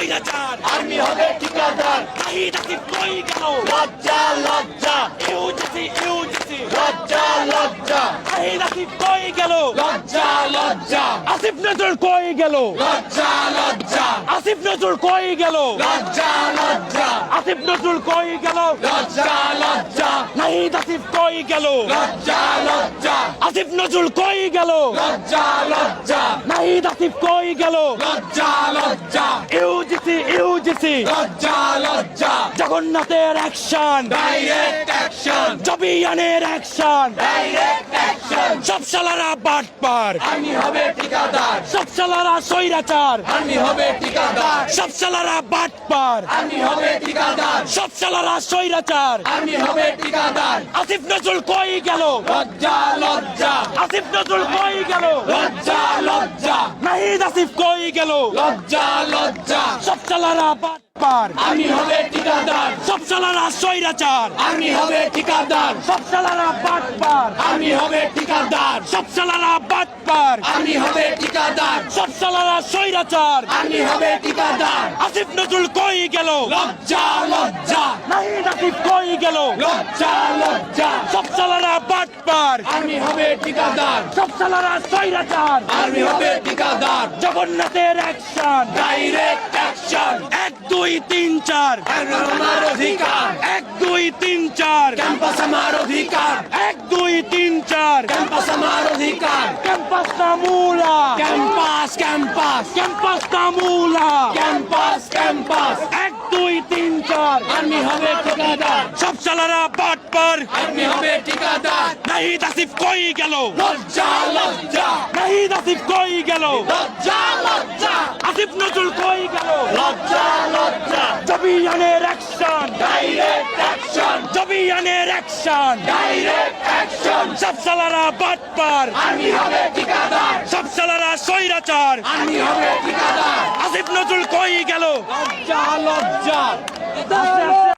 স্বৈরাচার, আর্মি হবে ঠিকাদার। নাহিদ আসিফ কই গেল, লজ্জা লজ্জা ইউজিসি ইউজিসি, লজ্জা লজ্জা নাহিদ আসিফ কই গেল, লজ্জা লজ্জা আসিফ নজরুল কই গেল, লজ্জা লজ্জা আসিফ নজরুল কই গেল, লজ্জা লজ্জা আসিফ নজরুল কই গেল, লজ্জা লজ্জা নাহিদ আসিফ কই গেল, লজ্জা লজ্জা আসিফ নজরুল কই গেল, লজ্জা লজ্জা নাহিদ আসিফ কই গেল, লজ্জা লজ্জা ইউজিসি ইউজিসি, লজ্জা লজ্জা জগন্নাথের অ্যাকশন, ডাইরেক্ট অ্যাকশন জবিয়ানের অ্যাকশন, ডাইরেক্ট অ্যাকশন সব শালারা বাটপার, আর্মি হবে ঠিকাদার। সব শালারা স্বৈরাচার, আর্মি হবে ঠিকাদার। সব শালারা বাটপার, আর্মি হবে ঠিকাদার। সব শালারা স্বৈরাচার, আর্মি হবে ঠিকাদার। আসিফ নজরুল কই গেল, লজ্জা লজ্জা আসিফ নজরুল কই গেল, লজ্জা লজ্জা নাহিদ আসিফ কই গেল, লজ্জা লজ্জা সব শালারা বাটপার, আর্মি হবে ঠিকাদার। সব শালারা স্বৈরাচার, আর্মি হবে ঠিকাদার। সব শালারা বাটপার, আর্মি হবে ঠিকাদার। সব শালারা বাটপার, আর্মি হবে ঠিকাদার। সব শালারা স্বৈরাচার, আর্মি হবে ঠিকাদার। আসিফ নজরুল কই গেল, লজ্জা লজ্জা নাহিদ আসিফ কই গেল, লজ্জা লজ্জা সব শালারা বাটপার, আর্মি হবে ঠিকাদার। সব শালারা স্বৈরাচার, আর্মি হবে ঠিকাদার। জগন্নাথের অ্যাকশন, ডাইরেক্ট অ্যাকশন 1 2 3 4, আমার অধিকার। 1 2 3 4, ক্যাম্পাস আমার অধিকার। 1 2 3 4, ক্যাম্পাস আমার অধিকার। ক্যাম্পাস কামুলা, ক্যাম্পাস ক্যাম্পাস ক্যাম্পাস কামুলা, ক্যাম্পাস ক্যাম্পাস 1 2 3 4, আর্মি হবে ঠিকাদার। সব শালারা বাটপার, আর্মি হবে ঠিকাদার। নাহিদ আসিফ কই গেল, লজ্জা লজ্জা নাহিদ আসিফ কই গেল, লজ্জা লজ্জা আসিফ নজরুল কই গেল, লজ্জা লজ্জা জবিয়ানের অ্যাকশন, ডাইরেক্ট অ্যাকশন জবিয়ানের অ্যাকশন, ডাইরেক্ট অ্যাকশন সব শালারা বাটপার, আর্মি হবে ঠিকাদার। সব শালারা স্বৈরাচার, আর্মি হবে ঠিকাদার। আসিফ নজরুল কই গেল, লজ্জা লজ্জা আস্তে আস্তে